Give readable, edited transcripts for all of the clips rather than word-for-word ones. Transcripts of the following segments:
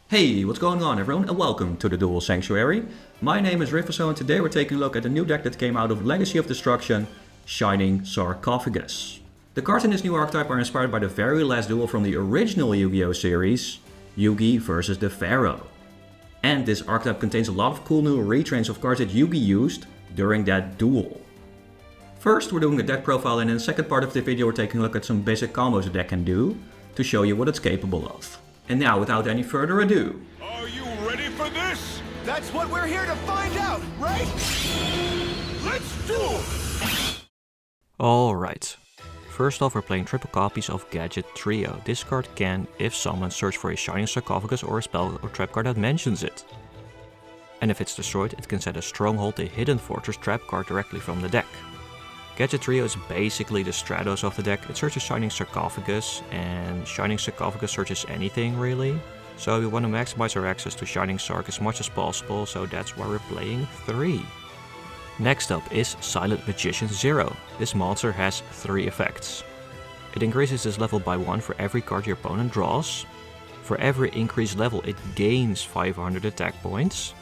Hey, what's going on everyone and welcome to the Duel Sanctuary. My name is Rifaso and today we're taking a look at a new deck that came out of Legacy of Destruction, Shining Sarcophagus. The cards in this new archetype are inspired by the very last duel from the original Yu-Gi-Oh series, Yugi versus the Pharaoh. And this archetype contains a lot of cool new retrains of cards that Yugi used during that duel. First we're doing a deck profile and in the second part of the video we're taking a look at some basic combos the deck can do to show you what it's capable of. And now, without any further ado... Are you ready for this? That's what we're here to find out, right? Let's duel! Alright. First off, we're playing triple copies of Gadget Trio. This card can, if summoned, search for a Shining Sarcophagus or a spell or trap card that mentions it. And if it's destroyed, it can set a Stronghold, a Hidden Fortress trap card directly from the deck. Gadget Trio is basically the Stratos of the deck. It searches Shining Sarcophagus, and Shining Sarcophagus searches anything really. So we want to maximize our access to Shining Sarc as much as possible, so that's why we're playing 3. Next up is Silent Magician 0. This monster has 3 effects. It increases its level by 1 for every card your opponent draws. For every increased level it gains 500 attack points.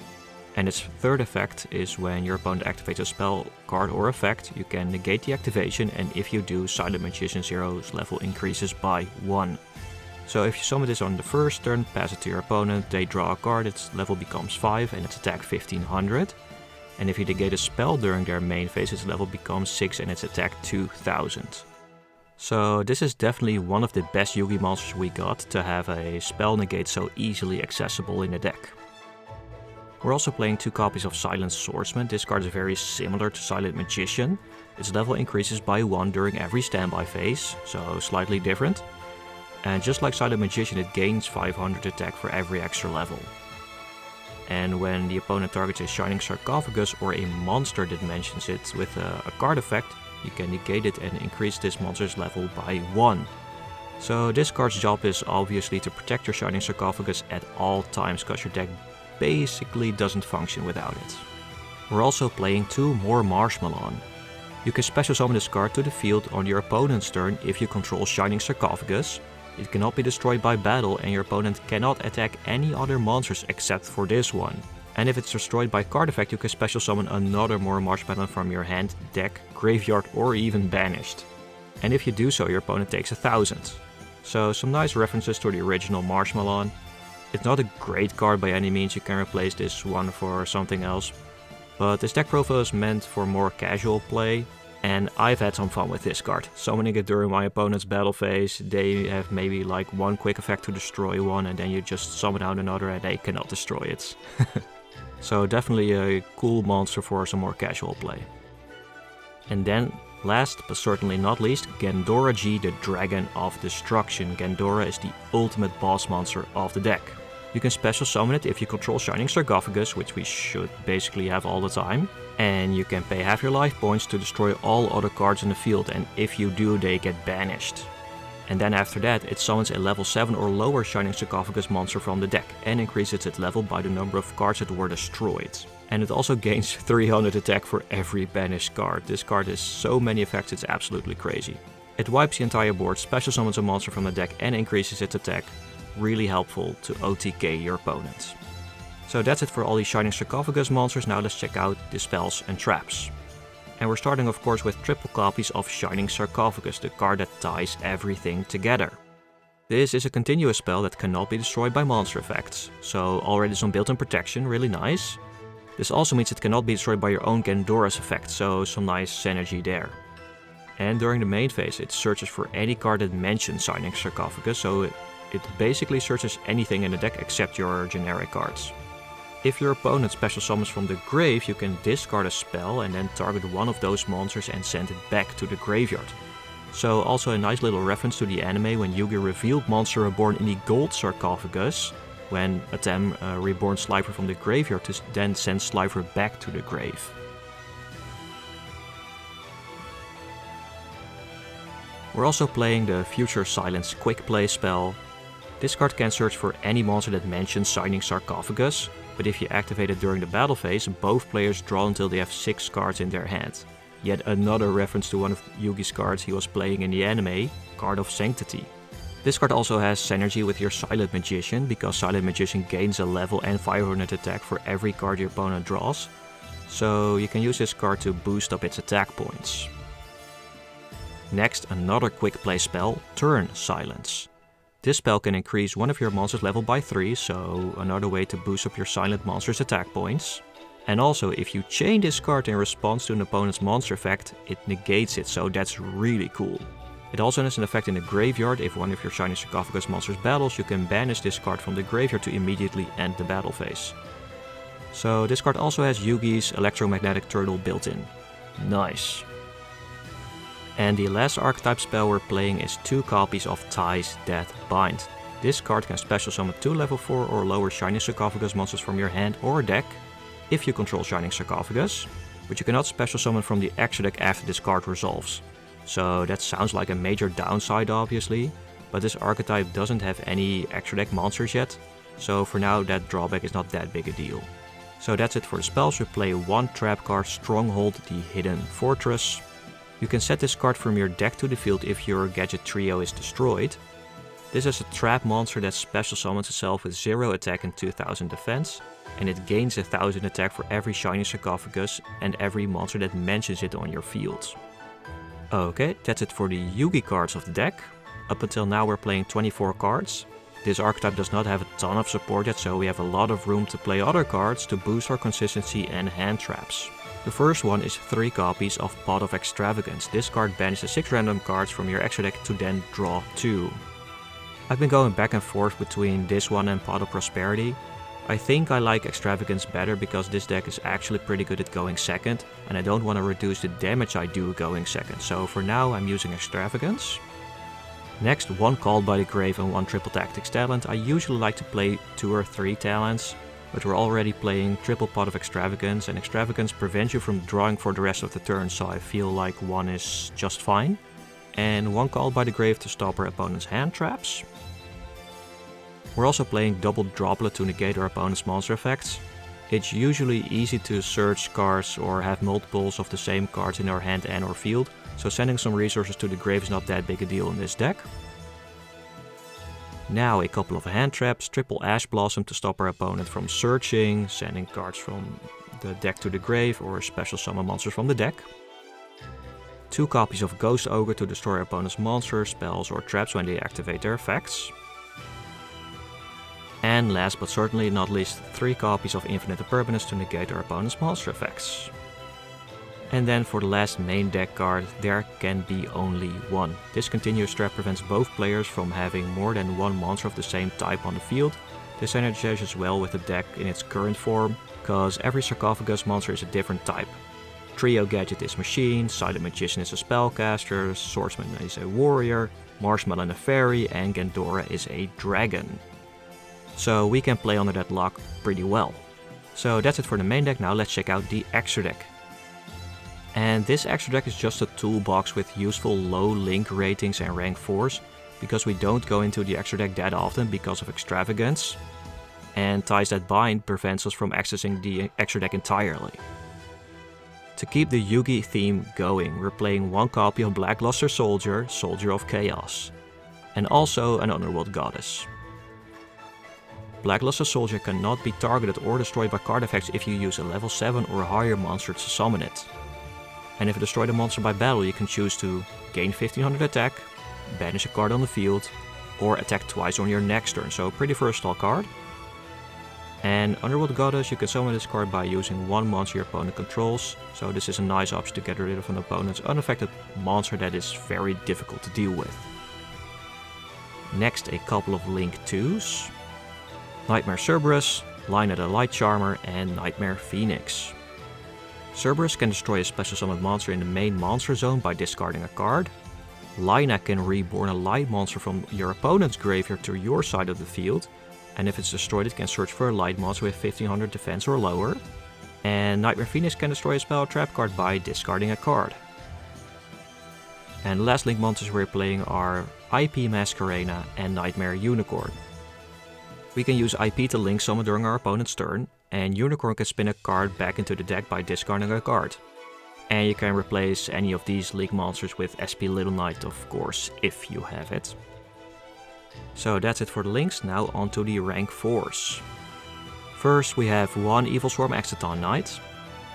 And its third effect is when your opponent activates a spell, card or effect, you can negate the activation, and if you do, Silent Magician Zero's level increases by 1. So if you summon this on the first turn, pass it to your opponent, they draw a card, its level becomes 5 and its attack 1500. And if you negate a spell during their main phase, its level becomes 6 and its attack 2000. So this is definitely one of the best Yugi monsters we got to have a spell negate so easily accessible in the deck. We're also playing 2 copies of Silent Swordsman. This card is very similar to Silent Magician. Its level increases by 1 during every standby phase, so slightly different. And just like Silent Magician, it gains 500 attack for every extra level. And when the opponent targets a Shining Sarcophagus or a monster that mentions it with a card effect, you can negate it and increase this monster's level by 1. So this card's job is obviously to protect your Shining Sarcophagus at all times, because your deck basically doesn't function without it. We're also playing 2 more Marshmallow. You can special summon this card to the field on your opponent's turn if you control Shining Sarcophagus. It cannot be destroyed by battle and your opponent cannot attack any other monsters except for this one. And if it's destroyed by card effect, you can special summon another more Marshmallow from your hand, deck, graveyard or even banished. And if you do so, your opponent takes 1000. So some nice references to the original Marshmallow. It's not a great card by any means, you can replace this one for something else. But this deck profile is meant for more casual play, and I've had some fun with this card. Summoning it during my opponent's battle phase, they have maybe like 1 quick effect to destroy one, and then you just summon out another and they cannot destroy it. So definitely a cool monster for some more casual play. And then, last but certainly not least, Gandora G, the Dragon of Destruction. Gandora is the ultimate boss monster of the deck. You can special summon it if you control Shining Sarcophagus, which we should basically have all the time. And you can pay half your life points to destroy all other cards in the field, and if you do, they get banished. And then after that, it summons a level 7 or lower Shining Sarcophagus monster from the deck, and increases its level by the number of cards that were destroyed. And it also gains 300 attack for every banished card. This card has so many effects, it's absolutely crazy. It wipes the entire board, special summons a monster from the deck and increases its attack. Really helpful to OTK your opponents. So that's it for all these Shining Sarcophagus monsters. Now let's check out the spells and traps. And we're starting of course with triple copies of Shining Sarcophagus, the card that ties everything together. This is a continuous spell that cannot be destroyed by monster effects, so already some built-in protection, really nice. This also means it cannot be destroyed by your own Gandora's effect, so some nice synergy there. And during the main phase it searches for any card that mentions Shining Sarcophagus, so it basically searches anything in the deck except your generic cards. If your opponent special summons from the grave, you can discard a spell and then target one of those monsters and send it back to the graveyard. So also a nice little reference to the anime when Yugi revealed Monster Reborn in the gold sarcophagus, when Atem reborn Slifer from the graveyard to then send Slifer back to the grave. We're also playing the Future Silence Quick Play spell. This card can search for any monster that mentions Shining Sarcophagus, but if you activate it during the battle phase, both players draw until they have 6 cards in their hand. Yet another reference to one of Yugi's cards he was playing in the anime, Card of Sanctity. This card also has synergy with your Silent Magician, because Silent Magician gains a level and 500 attack for every card your opponent draws. So you can use this card to boost up its attack points. Next, another quick play spell, Turn Silence. This spell can increase one of your monsters' level by 3, so another way to boost up your silent monster's attack points. And also, if you chain this card in response to an opponent's monster effect, it negates it, so that's really cool. It also has an effect in the graveyard. If one of your Shining Sarcophagus monsters battles, you can banish this card from the graveyard to immediately end the battle phase. So this card also has Yugi's Electromagnetic Turtle built in. Nice. And the last archetype spell we're playing is 2 copies of Ties That Bind. This card can special summon 2 level 4 or lower Shining Sarcophagus monsters from your hand or deck, if you control Shining Sarcophagus, but you cannot special summon from the extra deck after this card resolves. So that sounds like a major downside obviously, but this archetype doesn't have any extra deck monsters yet, so for now that drawback is not that big a deal. So that's it for the spells. You play 1 trap card, Stronghold, the Hidden Fortress. You can set this card from your deck to the field if your gadget trio is destroyed. This is a trap monster that special summons itself with 0 attack and 2000 defense, and it gains 1000 attack for every Shining Sarcophagus and every monster that mentions it on your field. Okay, that's it for the Yugi cards of the deck. Up until now we're playing 24 cards. This archetype does not have a ton of support yet, so we have a lot of room to play other cards to boost our consistency and hand traps. The first one is 3 copies of Pot of Extravagance. This card banishes 6 random cards from your extra deck to then draw 2. I've been going back and forth between this one and Pot of Prosperity. I think I like Extravagance better because this deck is actually pretty good at going second, and I don't want to reduce the damage I do going second, so for now I'm using Extravagance. Next, 1 Called by the Grave and 1 Triple Tactics talent. I usually like to play 2 or 3 talents, but we're already playing Triple Pot of Extravagance, and Extravagance prevents you from drawing for the rest of the turn, so I feel like 1 is just fine. And 1 Called by the Grave to stop our opponent's hand traps. We're also playing Double Droplet to negate our opponent's monster effects. It's usually easy to search cards or have multiples of the same cards in our hand and or field, so sending some resources to the grave is not that big a deal in this deck. Now a couple of hand traps, Triple Ash Blossom to stop our opponent from searching, sending cards from the deck to the grave or special summon monsters from the deck. 2 copies of Ghost Ogre to destroy our opponent's monsters, spells or traps when they activate their effects. And last but certainly not least, 3 copies of Infinite Impermanence to negate our opponent's monster effects. And then for the last main deck card, there can be only 1. This continuous trap prevents both players from having more than 1 monster of the same type on the field. This synergizes well with the deck in its current form, cause every Sarcophagus monster is a different type. Trio Gadget is Machine, Silent Magician is a Spellcaster, Swordsman is a Warrior, Marshmallow a Fairy, and Gandora is a Dragon. So we can play under that lock pretty well. So that's it for the main deck. Now let's check out the extra deck. And this extra deck is just a toolbox with useful low link ratings and rank 4s, because we don't go into the extra deck that often because of Extravagance. And Ties That Bind prevents us from accessing the extra deck entirely. To keep the Yugi theme going, we're playing 1 copy of Blackluster Soldier, Soldier of Chaos, and also an Underworld Goddess. Blackluster Soldier cannot be targeted or destroyed by card effects if you use a level 7 or higher monster to summon it. And if you destroy the monster by battle, you can choose to gain 1500 attack, banish a card on the field, or attack twice on your next turn, so pretty versatile card. And Underworld Goddess, you can summon this card by using 1 monster your opponent controls, so this is a nice option to get rid of an opponent's unaffected monster that is very difficult to deal with. Next, a couple of Link 2s. Nightmare Cerberus, Lina the Light Charmer, and Nightmare Phoenix. Cerberus can destroy a special summoned monster in the main monster zone by discarding a card. Lina can reborn a light monster from your opponent's graveyard to your side of the field, and if it's destroyed it can search for a light monster with 1500 defense or lower. And Nightmare Phoenix can destroy a spell or trap card by discarding a card. And the last Link monsters we're playing are IP Masquerena and Nightmare Unicorn. We can use IP to link summon during our opponent's turn, and Unicorn can spin a card back into the deck by discarding a card. And you can replace any of these Link monsters with SP Little Knight, of course, if you have it. So that's it for the links, now on to the rank 4s. First we have 1 Evil Swarm Exciton Knight,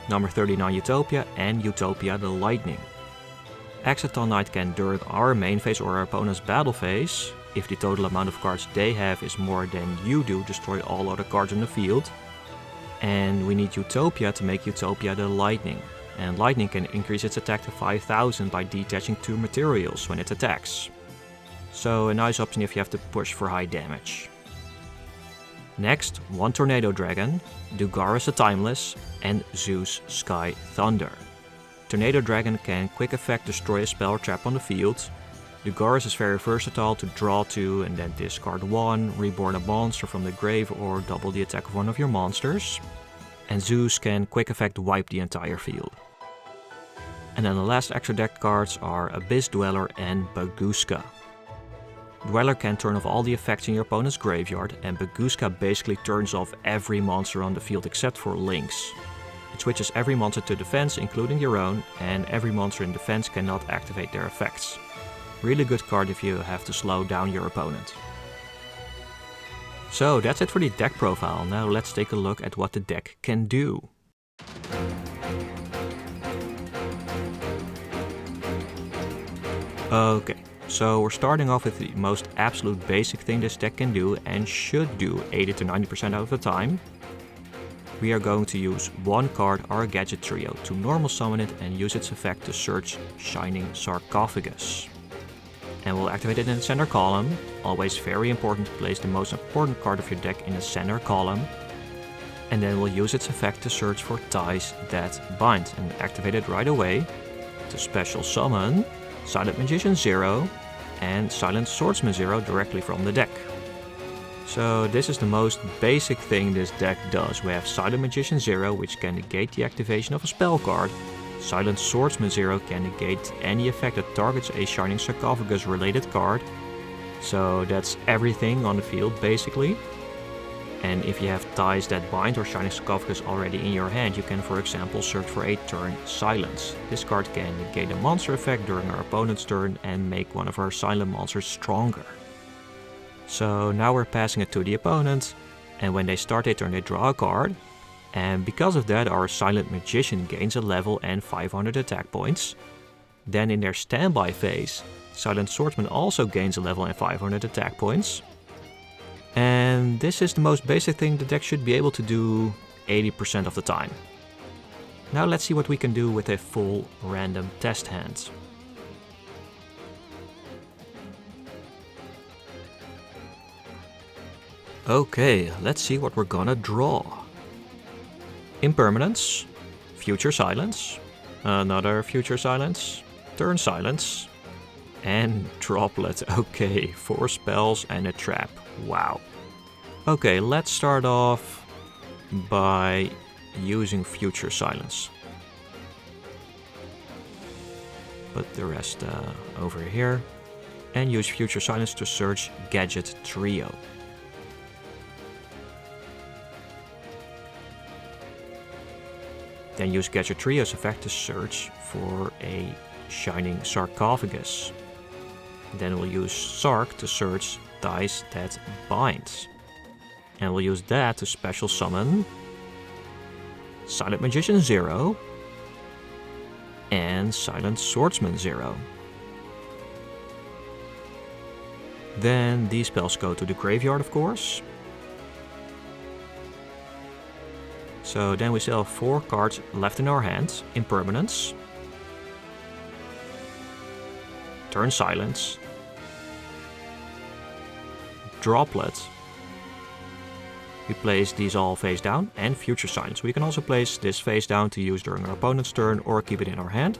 number 39 Utopia, and Utopia the Lightning. Exciton Knight can during our main phase or our opponent's battle phase, if the total amount of cards they have is more than you do, destroy all other cards in the field. And we need Utopia to make Utopia the Lightning. And Lightning can increase its attack to 5000 by detaching 2 materials when it attacks. So a nice option if you have to push for high damage. Next, 1 Tornado Dragon, Dugarus the Timeless, and Zeus Sky Thunder. Tornado Dragon can quick effect destroy a spell or trap on the field. Dugarus is very versatile to draw 2 and then discard 1, reborn a monster from the grave or double the attack of one of your monsters. And Zeus can quick effect wipe the entire field. And then the last extra deck cards are Abyss Dweller and Baguska. Dweller can turn off all the effects in your opponent's graveyard, and Baguska basically turns off every monster on the field except for Lynx. It switches every monster to defense, including your own, and every monster in defense cannot activate their effects. Really good card if you have to slow down your opponent. So that's it for the deck profile. Now let's take a look at what the deck can do. Okay, so we're starting off with the most absolute basic thing this deck can do and should do 80 to 90% out of the time. We are going to use 1 card, our Gadget Trio, to normal summon it and use its effect to search Shining Sarcophagus. And we'll activate it in the center column. Always very important to place the most important card of your deck in the center column. And then we'll use its effect to search for ties that bind and activate it right away to special summon Silent Magician 0 and Silent Swordsman 0 directly from the deck. So this is the most basic thing this deck does. We have Silent Magician 0, which can negate the activation of a spell card. Silent Swordsman 0 can negate any effect that targets a Shining Sarcophagus related card. So that's everything on the field basically. And if you have ties that bind or Shining Sarcophagus already in your hand, you can for example search for a turn silence. This card can negate a monster effect during our opponent's turn and make one of our silent monsters stronger. So now we're passing it to the opponent, and when they start their turn they draw a card. And because of that our Silent Magician gains a level and 500 attack points. Then in their standby phase, Silent Swordsman also gains a level and 500 attack points. And this is the most basic thing the deck should be able to do 80% of the time. Now let's see what we can do with a full random test hand. Okay, let's see what we're gonna draw. Impermanence, Future Silence, another Future Silence, Turn Silence, and Droplet. Okay, 4 spells and a trap. Wow. Okay, let's start off by using Future Silence. Put the rest over here. And use Future Silence to search Gadget Trio. Then use Gadget Trio's effect to search for a Shining Sarcophagus. Then we'll use Sarc to search ties that bind. And we'll use that to special summon Silent Magician 0 and Silent Swordsman 0. Then these spells go to the graveyard, of course. So then we still have 4 cards left in our hand. Impermanence, Turn Silence, Droplet. We place these all face down, and Future Silence. We can also place this face down to use during our opponent's turn or keep it in our hand.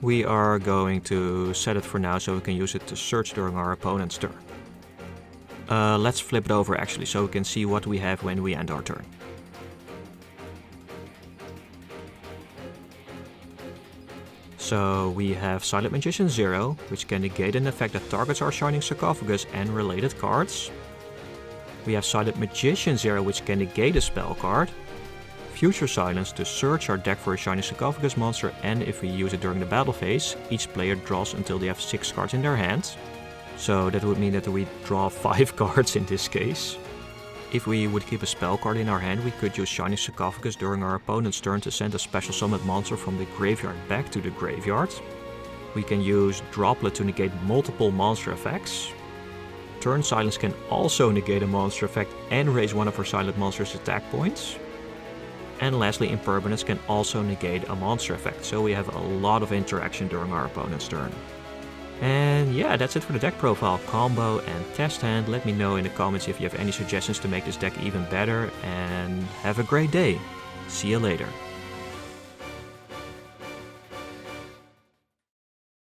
We are going to set it for now so we can use it to search during our opponent's turn. Let's flip it over actually so we can see what we have when we end our turn. So we have Silent Magician 0, which can negate an effect that targets our Shining Sarcophagus and related cards. We have Silent Magician 0, which can negate a spell card. Future Silence to search our deck for a Shining Sarcophagus monster, and if we use it during the battle phase, each player draws until they have 6 cards in their hand. So that would mean that we draw 5 cards in this case. If we would keep a spell card in our hand, we could use Shining Sarcophagus during our opponent's turn to send a special summoned monster from the graveyard back to the graveyard. We can use Droplet to negate multiple monster effects. Turn Silence can also negate a monster effect and raise one of our silent monster's attack points. And lastly, Impermanence can also negate a monster effect, so we have a lot of interaction during our opponent's turn. And yeah, that's it for the deck profile, combo and test hand. Let me know in the comments if you have any suggestions to make this deck even better, and have a great day. See you later.